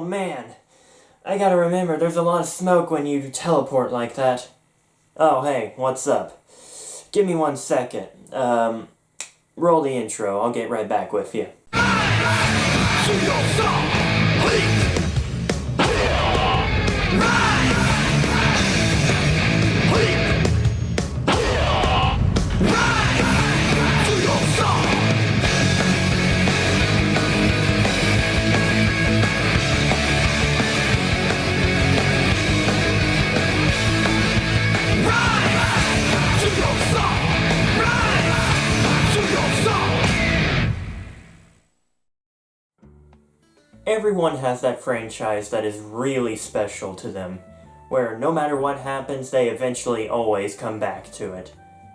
man. I gotta remember, there's a lot of smoke when you teleport like that. Oh, hey, what's up? Give me 1 second. Roll the intro. I'll get right back with you. Everyone has that franchise that is really special to them, where no matter what happens, they eventually always come back to it.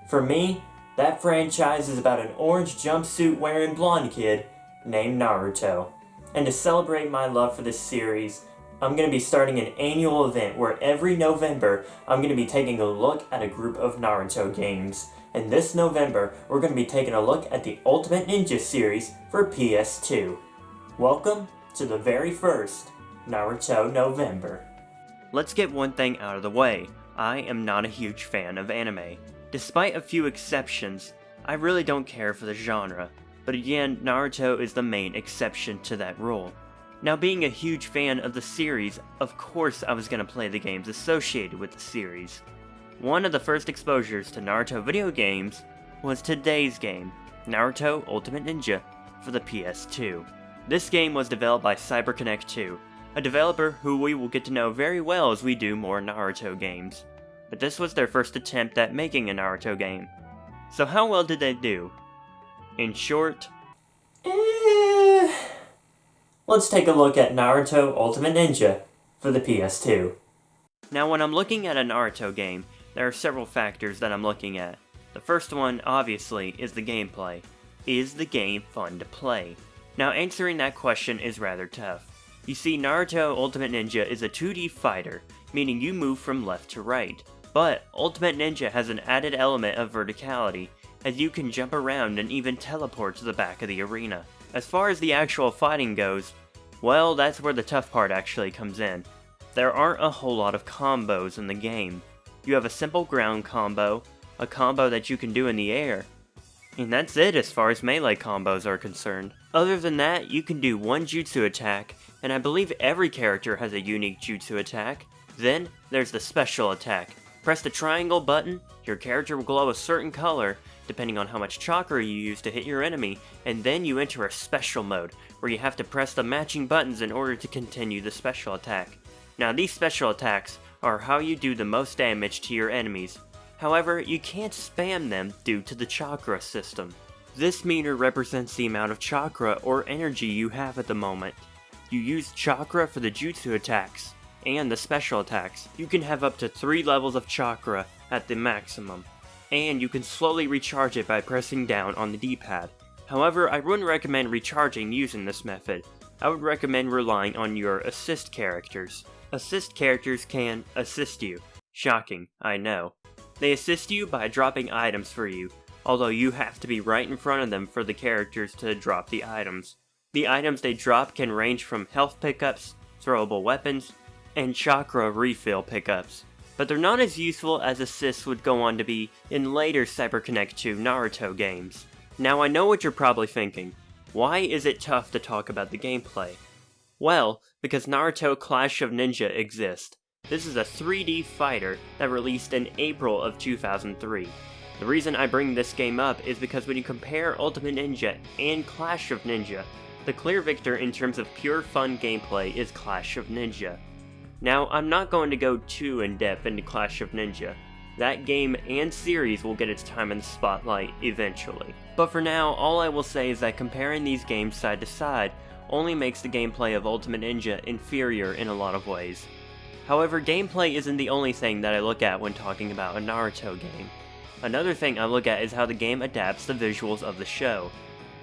For me, that franchise is about an orange jumpsuit wearing blonde kid named Naruto. And to celebrate my love for this series, I'm going to be starting an annual event where every November I'm going to be taking a look at a group of Naruto games. And this November, we're going to be taking a look at the Ultimate Ninja series for PS2. Welcome to the very first Naruto November. Let's get one thing out of the way. I am not a huge fan of anime. Despite a few exceptions, I really don't care for the genre. But again, Naruto is the main exception to that rule. Now, being a huge fan of the series, of course I was going to play the games associated with the series. One of the first exposures to Naruto video games was today's game, Naruto Ultimate Ninja for the PS2. This game was developed by CyberConnect 2, a developer who we will get to know very well as we do more Naruto games. But this was their first attempt at making a Naruto game. So how well did they do? In short, let's take a look at Naruto Ultimate Ninja for the PS2. Now when I'm looking at a Naruto game, there are several factors that I'm looking at. The first one, obviously, is the gameplay. Is the game fun to play? Now answering that question is rather tough. You see, Naruto Ultimate Ninja is a 2D fighter, meaning you move from left to right. But Ultimate Ninja has an added element of verticality, as you can jump around and even teleport to the back of the arena. As far as the actual fighting goes, well, that's where the tough part actually comes in. There aren't a whole lot of combos in the game. You have a simple ground combo, a combo that you can do in the air, and that's it as far as melee combos are concerned. Other than that, you can do one jutsu attack, and I believe every character has a unique jutsu attack. Then, there's the special attack. Press the triangle button, your character will glow a certain color, depending on how much chakra you use to hit your enemy, and then you enter a special mode, where you have to press the matching buttons in order to continue the special attack. Now these special attacks are how you do the most damage to your enemies. However, you can't spam them due to the chakra system. This meter represents the amount of chakra or energy you have at the moment. You use chakra for the jutsu attacks and the special attacks. You can have up to 3 levels of chakra at the maximum, and you can slowly recharge it by pressing down on the D-pad. However, I wouldn't recommend recharging using this method. I would recommend relying on your assist characters. Assist characters can assist you. Shocking, I know. They assist you by dropping items for you, although you have to be right in front of them for the characters to drop the items. The items they drop can range from health pickups, throwable weapons, and chakra refill pickups. But they're not as useful as assists would go on to be in later CyberConnect 2 Naruto games. Now I know what you're probably thinking. Why is it tough to talk about the gameplay? Well, because Naruto Clash of Ninja exists. This is a 3D fighter that released in April of 2003. The reason I bring this game up is because when you compare Ultimate Ninja and Clash of Ninja, the clear victor in terms of pure fun gameplay is Clash of Ninja. Now, I'm not going to go too in-depth into Clash of Ninja. That game and series will get its time in the spotlight eventually. But for now, all I will say is that comparing these games side to side only makes the gameplay of Ultimate Ninja inferior in a lot of ways. However, gameplay isn't the only thing that I look at when talking about a Naruto game. Another thing I look at is how the game adapts the visuals of the show.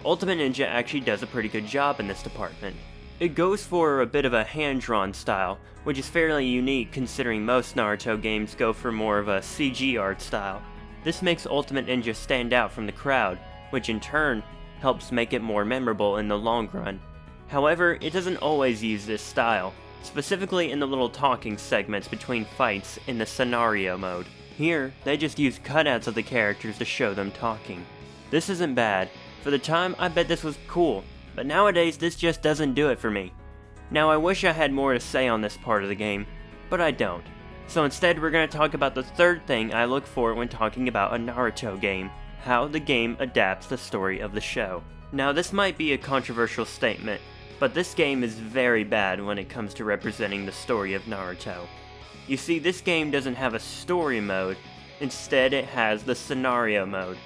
Ultimate Ninja actually does a pretty good job in this department. It goes for a bit of a hand-drawn style, which is fairly unique considering most Naruto games go for more of a CG art style. This makes Ultimate Ninja stand out from the crowd, which in turn helps make it more memorable in the long run. However, it doesn't always use this style, specifically in the little talking segments between fights in the scenario mode. Here, they just use cutouts of the characters to show them talking. This isn't bad. For the time, I bet this was cool, but nowadays this just doesn't do it for me. Now, I wish I had more to say on this part of the game, but I don't. So instead, we're going to talk about the third thing I look for when talking about a Naruto game: how the game adapts the story of the show. Now, this might be a controversial statement, but this game is very bad when it comes to representing the story of Naruto. You see, this game doesn't have a story mode, instead it has the scenario mode.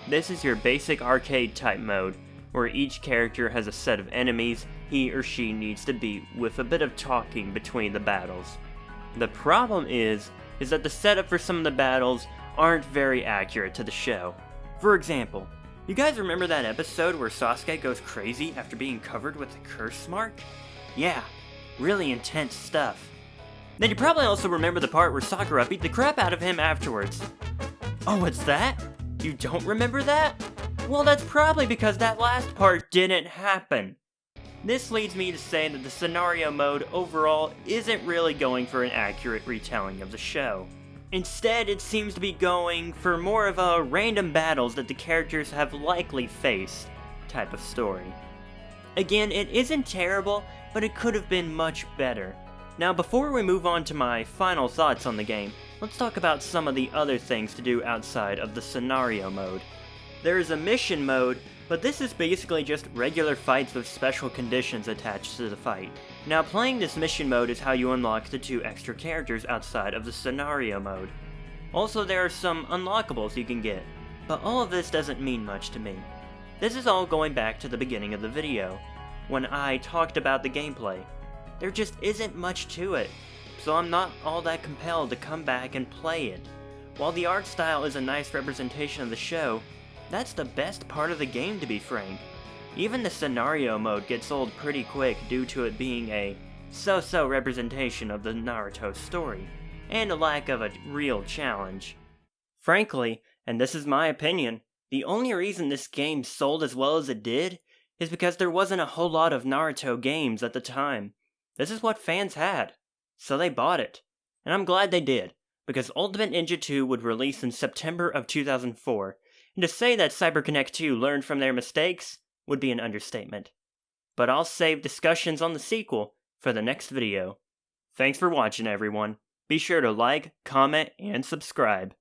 This is your basic arcade type mode, where each character has a set of enemies he or she needs to beat with a bit of talking between the battles. The problem is that the setup for some of the battles aren't very accurate to the show. For example, you guys remember that episode where Sasuke goes crazy after being covered with a curse mark? Yeah, really intense stuff. Then you probably also remember the part where Sakura beat the crap out of him afterwards. Oh, it's that? You don't remember that? Well, that's probably because that last part didn't happen. This leads me to say that the scenario mode overall isn't really going for an accurate retelling of the show. Instead, it seems to be going for more of a random battles that the characters have likely faced type of story. Again, it isn't terrible, but it could have been much better. Now, before we move on to my final thoughts on the game, let's talk about some of the other things to do outside of the scenario mode. There is a mission mode, but this is basically just regular fights with special conditions attached to the fight. Now, playing this mission mode is how you unlock the 2 extra characters outside of the scenario mode. Also, there are some unlockables you can get, but all of this doesn't mean much to me. This is all going back to the beginning of the video, when I talked about the gameplay. There just isn't much to it, so I'm not all that compelled to come back and play it. While the art style is a nice representation of the show, that's the best part of the game, to be frank. Even the scenario mode gets old pretty quick due to it being a so-so representation of the Naruto story, and a lack of a real challenge. Frankly, and this is my opinion, the only reason this game sold as well as it did is because there wasn't a whole lot of Naruto games at the time. This is what fans had, so they bought it. And I'm glad they did, because Ultimate Ninja 2 would release in September of 2004, and to say that CyberConnect 2 learned from their mistakes would be an understatement. But I'll save discussions on the sequel for the next video. Thanks for watching, everyone. Be sure to like, comment, and subscribe.